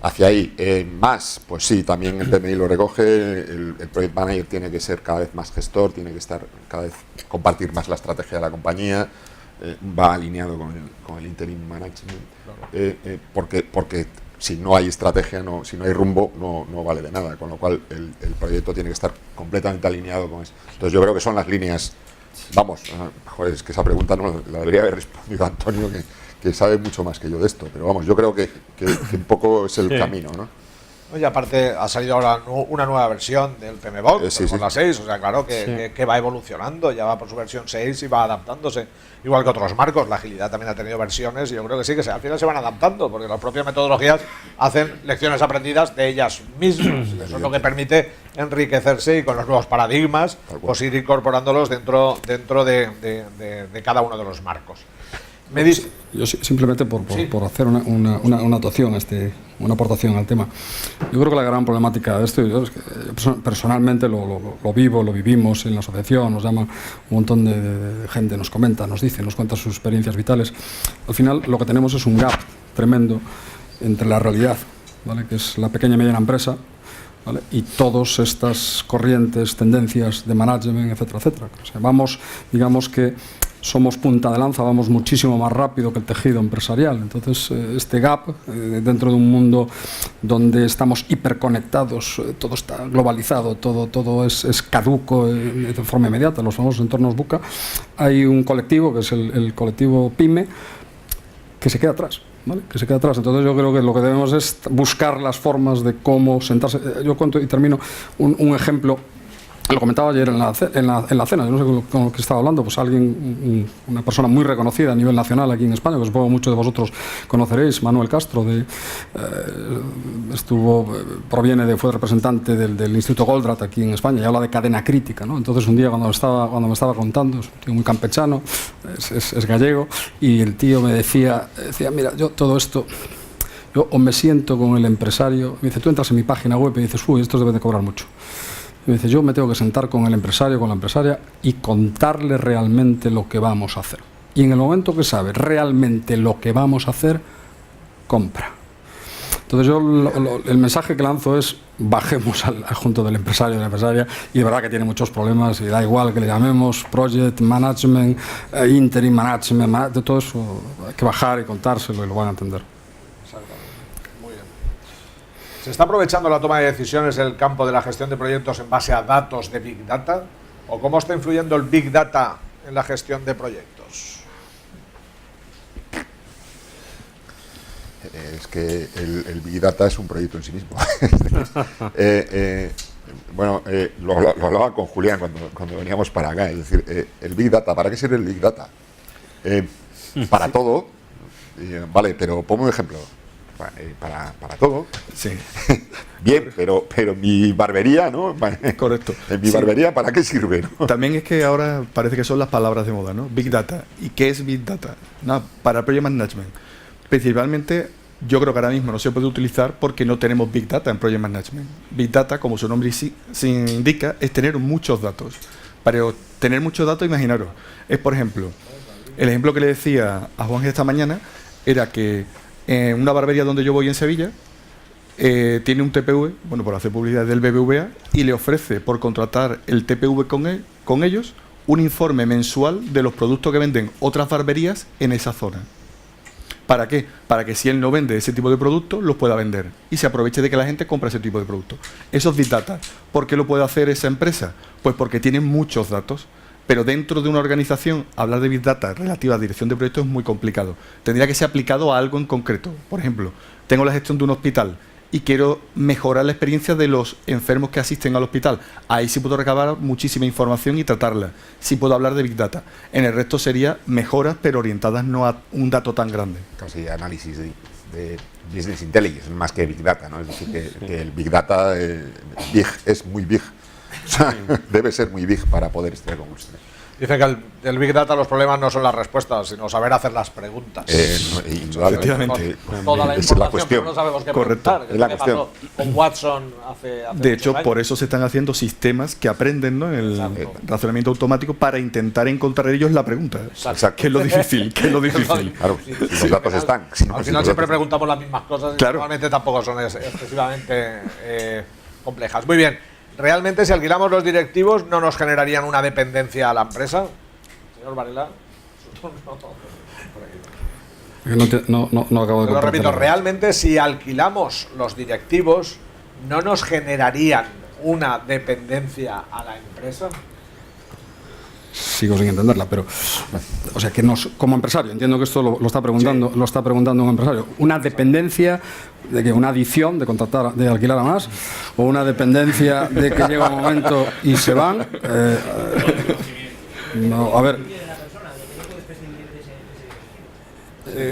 hacia ahí, más, pues sí, también el PMI lo recoge, el Project Manager tiene que ser cada vez más gestor, tiene que estar cada vez, compartir más la estrategia de la compañía, va alineado con el interim management, porque si no hay estrategia, si no hay rumbo, no vale de nada, con lo cual el proyecto tiene que estar completamente alineado con eso. Entonces yo creo que son las líneas, vamos, joder, es que esa pregunta no la debería haber respondido Antonio, que sabe mucho más que yo de esto, pero vamos, yo creo que un poco es el camino, ¿no? Y aparte ha salido ahora una nueva versión del PMBOK, por la 6, o sea, claro que va evolucionando, ya va por su versión 6 y va adaptándose, igual que otros marcos. La agilidad también ha tenido versiones y yo creo que sí, que al final se van adaptando, porque las propias metodologías hacen lecciones aprendidas de ellas mismas. Eso es lo que permite enriquecerse y con los nuevos paradigmas pues ir incorporándolos dentro de cada uno de los marcos. Yo simplemente por hacer una anotación, una aportación al tema. Yo creo que la gran problemática de esto, yo personalmente lo vivimos en la asociación, nos llama un montón de gente, nos comenta, nos dice, nos cuenta sus experiencias vitales. Al final lo que tenemos es un gap tremendo entre la realidad, ¿vale?, que es la pequeña y mediana empresa, ¿vale?, y todas estas corrientes, tendencias de management, etcétera, etcétera. O sea, vamos, digamos que somos punta de lanza, vamos muchísimo más rápido que el tejido empresarial. Entonces, este gap, dentro de un mundo donde estamos hiperconectados, todo está globalizado, todo es caduco de forma inmediata, los famosos entornos VUCA, hay un colectivo, que es el colectivo PYME, que se queda atrás. ¿Vale? Que se queda atrás. Entonces yo creo que lo que debemos es buscar las formas de cómo sentarse. Yo cuento y termino un ejemplo. Lo comentaba ayer en la cena, yo no sé con lo que estaba hablando, pues alguien, una persona muy reconocida a nivel nacional aquí en España, que supongo muchos de vosotros conoceréis, Manuel Castro, fue representante del Instituto Goldratt aquí en España y habla de cadena crítica, ¿no? Entonces un día cuando me estaba contando, es un tío muy campechano, es gallego, y el tío me decía, mira, yo todo esto, yo o me siento con el empresario, me dice, tú entras en mi página web y dices, uy, estos deben de cobrar mucho. Y me dice, yo me tengo que sentar con el empresario, con la empresaria y contarle realmente lo que vamos a hacer. Y en el momento que sabe realmente lo que vamos a hacer, compra. Entonces yo el mensaje que lanzo es, bajemos al junto del empresario, de la empresaria, y de verdad que tiene muchos problemas, y da igual que le llamemos project management, interim management, de todo eso hay que bajar y contárselo y lo van a entender. ¿Se está aprovechando la toma de decisiones en el campo de la gestión de proyectos en base a datos de Big Data? ¿O cómo está influyendo el Big Data en la gestión de proyectos? Es que el Big Data es un proyecto en sí mismo. Lo hablaba con Julián cuando veníamos para acá. Es decir, el Big Data, ¿para qué sirve el Big Data? Para todo, vale, pero pongo un ejemplo. Para todo. Sí. Bien, pero mi barbería, ¿no? Correcto. En mi barbería, ¿para qué sirve? ¿No? También es que ahora parece que son las palabras de moda, ¿no? Big Data. ¿Y qué es Big Data? No, para Project Management. Principalmente, yo creo que ahora mismo no se puede utilizar porque no tenemos Big Data en Project Management. Big Data, como su nombre sí indica, es tener muchos datos. Para tener muchos datos, imaginaros, es por ejemplo, el ejemplo que le decía a Juan esta mañana era que en una barbería donde yo voy en Sevilla, tiene un TPV, bueno, por hacer publicidad del BBVA, y le ofrece por contratar el TPV con ellos un informe mensual de los productos que venden otras barberías en esa zona. ¿Para qué? Para que si él no vende ese tipo de productos, los pueda vender y se aproveche de que la gente compra ese tipo de productos. Eso es Big Data. ¿Por qué lo puede hacer esa empresa? Pues porque tiene muchos datos. Pero dentro de una organización, hablar de Big Data relativa a dirección de proyectos es muy complicado. Tendría que ser aplicado a algo en concreto. Por ejemplo, tengo la gestión de un hospital y quiero mejorar la experiencia de los enfermos que asisten al hospital. Ahí sí puedo recabar muchísima información y tratarla. Sí puedo hablar de Big Data. En el resto sería mejoras, pero orientadas no a un dato tan grande. Casi análisis de Business Intelligence, más que Big Data, ¿no? Es decir, que el Big Data es muy big. O sea, debe ser muy big para poder estar con usted. Dice que el Big Data los problemas no son las respuestas, sino saber hacer las preguntas. Efectivamente. Toda la Esa es la cuestión. No sabemos qué Correcto. preguntar. Es la cuestión. Con Watson hace de hecho, años. por eso se están haciendo sistemas que aprenden, ¿no?, en el razonamiento automático para intentar encontrar ellos la pregunta. Exacto. ¿Qué es lo difícil? Claro, si los datos están. Al final siempre preguntamos las mismas cosas y claro, normalmente tampoco son excesivamente complejas. Muy bien. ¿Realmente si alquilamos los directivos no nos generarían una dependencia a la empresa? Señor Varela. No acabo de lo repito, ¿realmente si alquilamos los directivos no nos generarían una dependencia a la empresa? sigo sin entenderla, pero o sea que como empresario, entiendo que esto lo está preguntando, sí. Lo está preguntando un empresario, una dependencia de que una adicción de contratar, de alquilar a más, o una dependencia de que llega un momento y se van. No, a ver.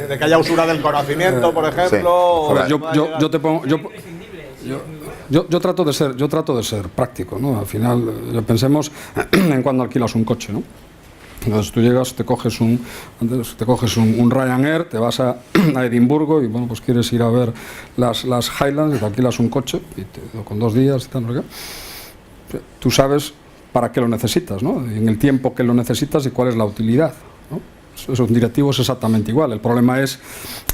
De que haya usura del conocimiento, por ejemplo. Sí. Yo te pongo. Yo trato de ser práctico, ¿no? Al final, pensemos en cuando alquilas un coche, ¿no? Entonces tú llegas, te coges un Ryanair, te vas a Edimburgo y bueno, pues quieres ir a ver las Highlands y te alquilas un coche y con 2 días y tal, ¿no? Tú sabes para qué lo necesitas, ¿no? En el tiempo que lo necesitas y cuál es la utilidad, ¿no? Eso un directivo es exactamente igual. El problema es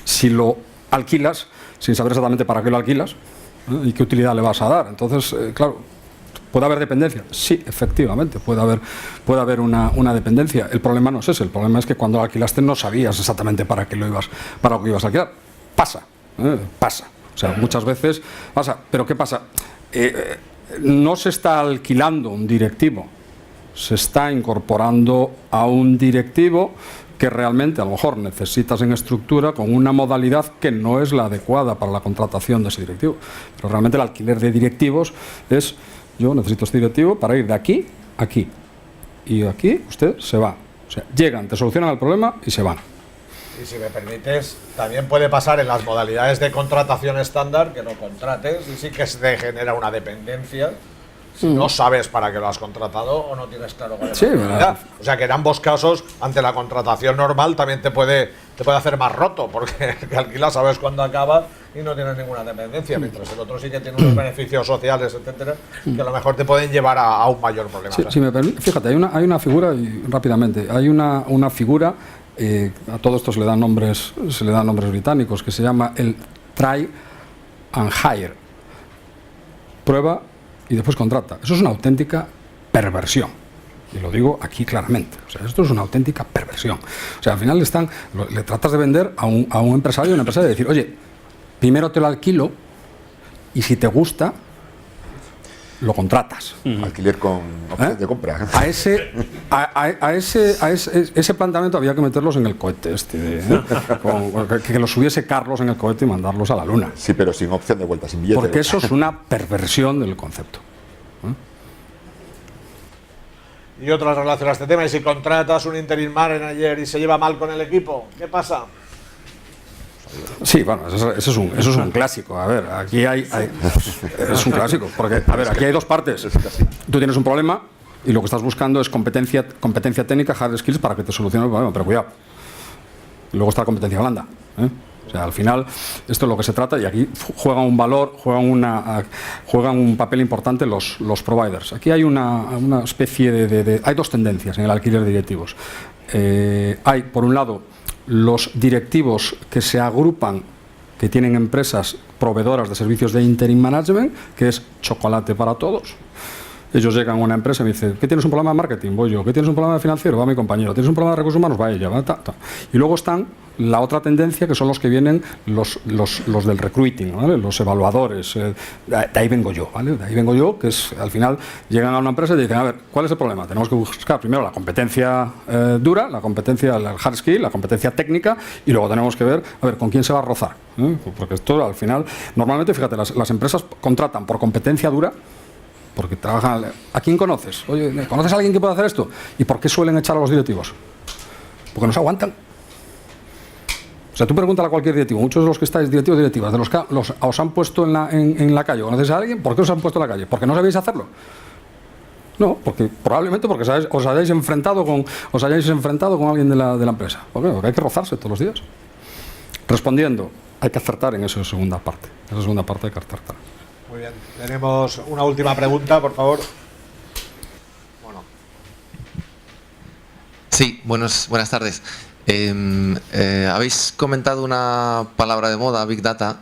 si lo alquilas sin saber exactamente para qué lo alquilas, ¿no? Y qué utilidad le vas a dar. Entonces, claro, ¿puede haber dependencia? Sí, efectivamente, puede haber una dependencia. El problema no es ese. El problema es que cuando lo alquilaste no sabías exactamente para lo que ibas a alquilar. Pasa. O sea, muchas veces pasa. Pero ¿qué pasa? No se está alquilando un directivo, se está incorporando a un directivo que realmente a lo mejor necesitas en estructura con una modalidad que no es la adecuada para la contratación de ese directivo. Pero realmente el alquiler de directivos es, yo necesito este directivo para ir de aquí a aquí. Y aquí usted se va. O sea, llegan, te solucionan el problema y se van. Y si me permites, también puede pasar en las modalidades de contratación estándar que no contrates y sí que se genera una dependencia. Si no sabes para qué lo has contratado o no tienes claro cuál es la finalidad. O sea que en ambos casos, ante la contratación normal, también te puede hacer más roto, porque el que alquilas sabes cuándo acaba y no tienes ninguna dependencia, mientras el otro sí que tiene unos beneficios sociales, etcétera, que a lo mejor te pueden llevar a un mayor problema. Sí, si me permite, fíjate, hay una figura, y rápidamente, hay una figura, a todo esto se le dan nombres británicos, que se llama el try and hire. Prueba y después contrata. Eso es una auténtica perversión. Y lo digo aquí claramente. O sea, esto es una auténtica perversión. O sea, al final le tratas de vender a un empresario, de decir, oye, primero te lo alquilo y si te gusta, lo contratas. Alquiler con opción de compra. Ese planteamiento había que meterlos en el cohete que los subiese Carlos en el cohete y mandarlos a la luna. Sí, pero sin opción de vuelta, sin billete. Porque eso es una perversión del concepto. Y otra relación a este tema, y si contratas un interim manager y se lleva mal con el equipo, ¿qué pasa? Sí, bueno, eso es un clásico. A ver, aquí es un clásico, porque, a ver, aquí hay 2 partes. Tú tienes un problema y lo que estás buscando es competencia técnica, hard skills, para que te solucione el problema, pero cuidado. Y luego está la competencia blanda, O sea, al final, esto es lo que se trata, y aquí juegan un valor, juegan un papel importante los providers. Aquí hay una especie hay 2 tendencias en el alquiler de directivos. Hay, por un lado, los directivos que se agrupan, que tienen empresas proveedoras de servicios de interim management, que es chocolate para todos. Ellos llegan a una empresa y me dicen, ¿qué tienes un problema de marketing? Voy yo. ¿Qué tienes un problema de financiero? Va mi compañero. ¿Tienes un problema de recursos humanos? Va ella. Va, Y luego están la otra tendencia, que son los que vienen los del recruiting, ¿vale? Los evaluadores. De ahí vengo yo, ¿vale? De ahí vengo yo, que es, al final, llegan a una empresa y dicen, a ver, ¿cuál es el problema? Tenemos que buscar primero la competencia dura, la competencia, el hard skill, la competencia técnica, y luego tenemos que ver, a ver, ¿con quién se va a rozar? Porque esto, al final, normalmente, fíjate, las empresas contratan por competencia dura, porque trabajan. ¿A quién conoces? Oye, ¿conoces a alguien que pueda hacer esto? ¿Y por qué suelen echar a los directivos? Porque no se aguantan. O sea, tú pregúntale a cualquier directivo, muchos de los que estáis directivas, de los que os han puesto en la calle, ¿conoces a alguien? ¿Por qué os han puesto en la calle? ¿Porque no sabéis hacerlo? No, probablemente porque os hayáis enfrentado con alguien de la empresa. Porque hay que rozarse todos los días. Respondiendo, hay que acertar en esa segunda parte. Esa segunda parte hay que acertar. Muy bien, tenemos una última pregunta, por favor. Bueno. Sí, buenas tardes. Habéis comentado una palabra de moda, Big Data,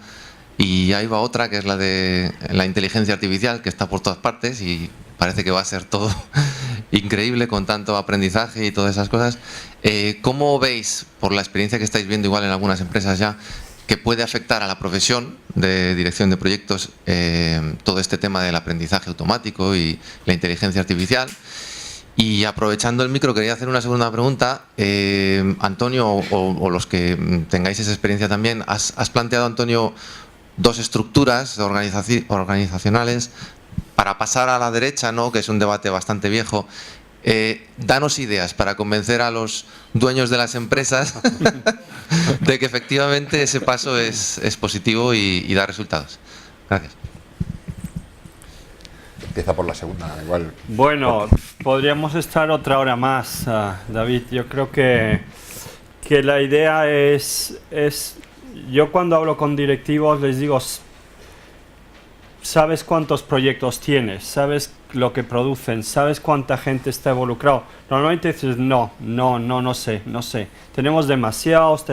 y ahí va otra, que es la de la inteligencia artificial, que está por todas partes y parece que va a ser todo increíble con tanto aprendizaje y todas esas cosas. ¿Cómo veis, por la experiencia que estáis viendo igual en algunas empresas ya, que puede afectar a la profesión de dirección de proyectos todo este tema del aprendizaje automático y la inteligencia artificial? Y aprovechando el micro, quería hacer una segunda pregunta. Antonio, o los que tengáis esa experiencia también, has planteado, Antonio, dos estructuras organizacionales para pasar a la derecha, ¿no?, que es un debate bastante viejo. Danos ideas para convencer a los dueños de las empresas de que efectivamente ese paso es positivo y da resultados. Gracias. Empieza por la segunda, igual. Bueno, podríamos estar otra hora más, David. Yo creo que la idea es... Yo cuando hablo con directivos les digo, ¿sabes cuántos proyectos tienes? ¿Sabes lo que producen? ¿Sabes cuánta gente está involucrado? Normalmente dices, no sé. Tenemos demasiados,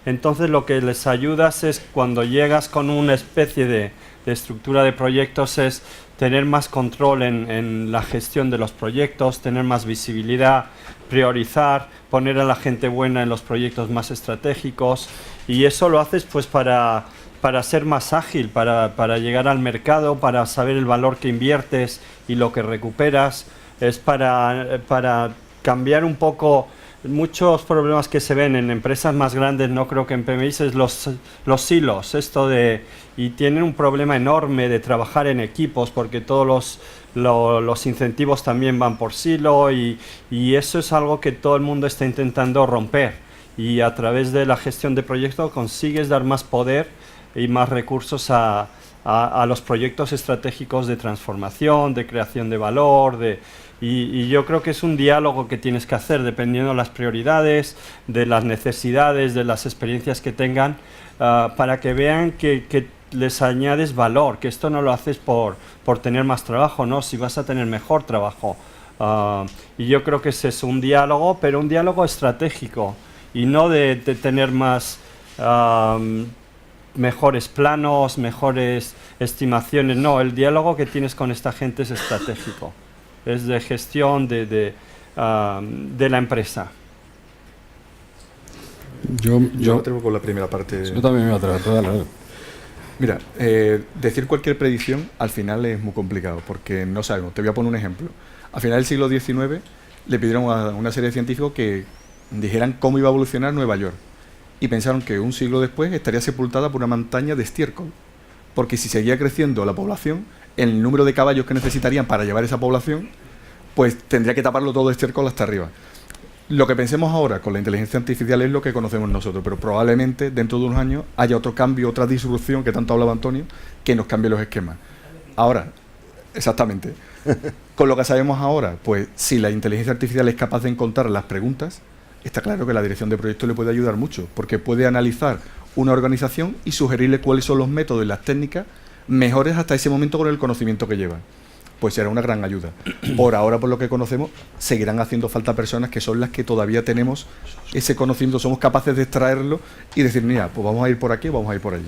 Entonces lo que les ayudas es, cuando llegas con una especie de estructura de proyectos, es tener más control en la gestión de los proyectos, tener más visibilidad, priorizar, poner a la gente buena en los proyectos más estratégicos, y eso lo haces pues para ser más ágil, para llegar al mercado, para saber el valor que inviertes y lo que recuperas. Es para cambiar un poco muchos problemas que se ven en empresas más grandes, no creo que en PMIs, es los silos, y tienen un problema enorme de trabajar en equipos, porque todos los incentivos también van por silo, y eso es algo que todo el mundo está intentando romper, y a través de la gestión de proyectos consigues dar más poder y más recursos a los proyectos estratégicos de transformación, de creación de valor, y yo creo que es un diálogo que tienes que hacer dependiendo de las prioridades, de las necesidades, de las experiencias que tengan, para que vean que les añades valor, que esto no lo haces por tener más trabajo, ¿no? Si vas a tener mejor trabajo. Y yo creo que es un diálogo, pero un diálogo estratégico, y no de tener más... mejores planos, mejores estimaciones. No, el diálogo que tienes con esta gente es estratégico, es de gestión de la empresa. Yo me atrevo con la primera parte. Yo también me atrevo. Dale. Mira, decir cualquier predicción al final es muy complicado, porque no sabemos. Te voy a poner un ejemplo. A final del siglo XIX le pidieron a una serie de científicos que dijeran cómo iba a evolucionar Nueva York, y pensaron que un siglo después estaría sepultada por una montaña de estiércol, porque si seguía creciendo la población, el número de caballos que necesitarían para llevar esa población, pues tendría que taparlo todo de estiércol hasta arriba. Lo que pensemos ahora con la inteligencia artificial es lo que conocemos nosotros, pero probablemente dentro de unos años haya otro cambio, otra disrupción, que tanto hablaba Antonio, que nos cambie los esquemas. Ahora, exactamente, con lo que sabemos ahora, pues si la inteligencia artificial es capaz de encontrar las preguntas, está claro que la dirección de proyectos le puede ayudar mucho, porque puede analizar una organización y sugerirle cuáles son los métodos y las técnicas mejores hasta ese momento con el conocimiento que llevan. Pues será una gran ayuda. Por ahora, por lo que conocemos, seguirán haciendo falta personas que son las que todavía tenemos ese conocimiento, somos capaces de extraerlo y decir, mira, pues vamos a ir por aquí o vamos a ir por allí.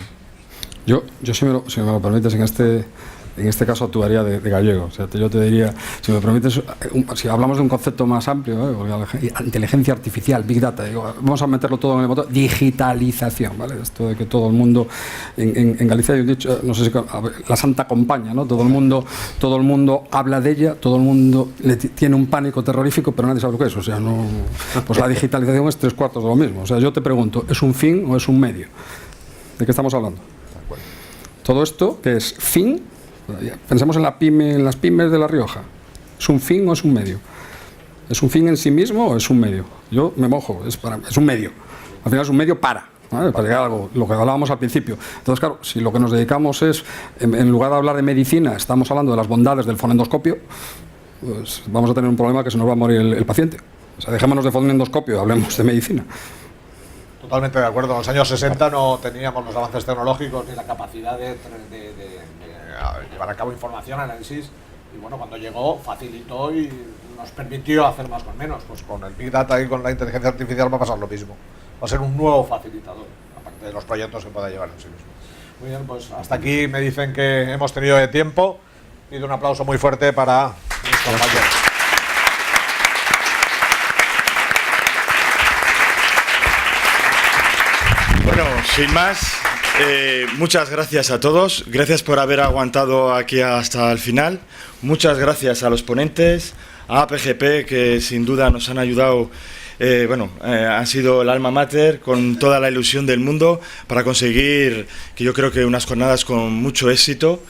Yo si me lo permites, en este caso actuaría de gallego. O sea, yo te diría, si me permites, si hablamos de un concepto más amplio, inteligencia artificial, Big Data, vamos a meterlo todo en el motor, digitalización, ¿vale? Esto de que todo el mundo, en Galicia hay un dicho, no sé si la Santa Compaña, ¿no? Todo el mundo habla de ella, todo el mundo tiene un pánico terrorífico, pero nadie sabe lo que es. O sea, no, pues la digitalización es 3/4 de lo mismo. O sea, yo te pregunto, ¿es un fin o es un medio? ¿De qué estamos hablando? Todo esto, que es fin. Pensemos en las pymes de La Rioja. ¿Es un fin o es un medio? ¿Es un fin en sí mismo o es un medio? Yo me mojo, es un medio. Al final es un medio para llegar a algo, lo que hablábamos al principio. Entonces, claro, si lo que nos dedicamos es, en lugar de hablar de medicina, estamos hablando de las bondades del fonendoscopio, pues vamos a tener un problema, que se nos va a morir el paciente. O sea, dejémonos de fonendoscopio, hablemos de medicina. Totalmente de acuerdo. En los años 60 no teníamos los avances tecnológicos ni la capacidad de llevar a cabo información, análisis, y bueno, cuando llegó facilitó y nos permitió hacer más con menos. Pues con el Big Data y con la inteligencia artificial va a pasar lo mismo. Va a ser un nuevo facilitador, aparte de los proyectos que pueda llevar en sí mismo. Muy bien, pues hasta aquí me dicen que hemos tenido de tiempo. Pido un aplauso muy fuerte para mis compañeros. Bueno, sin más, muchas gracias a todos, gracias por haber aguantado aquí hasta el final, muchas gracias a los ponentes, a APGP, que sin duda nos han ayudado, han sido el alma mater con toda la ilusión del mundo para conseguir, que yo creo que unas jornadas con mucho éxito.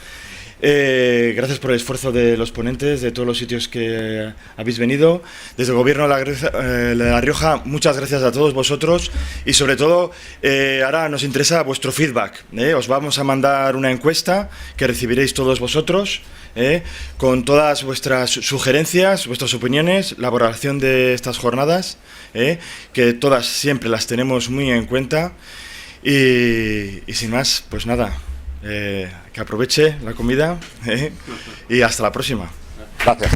Gracias por el esfuerzo de los ponentes, de todos los sitios que habéis venido. Desde el Gobierno de La Rioja, muchas gracias a todos vosotros y sobre todo ahora nos interesa vuestro feedback. Os vamos a mandar una encuesta que recibiréis todos vosotros con todas vuestras sugerencias, vuestras opiniones, la valoración de estas jornadas, que todas siempre las tenemos muy en cuenta y sin más, pues nada. Que aproveche la comida y hasta la próxima. Gracias.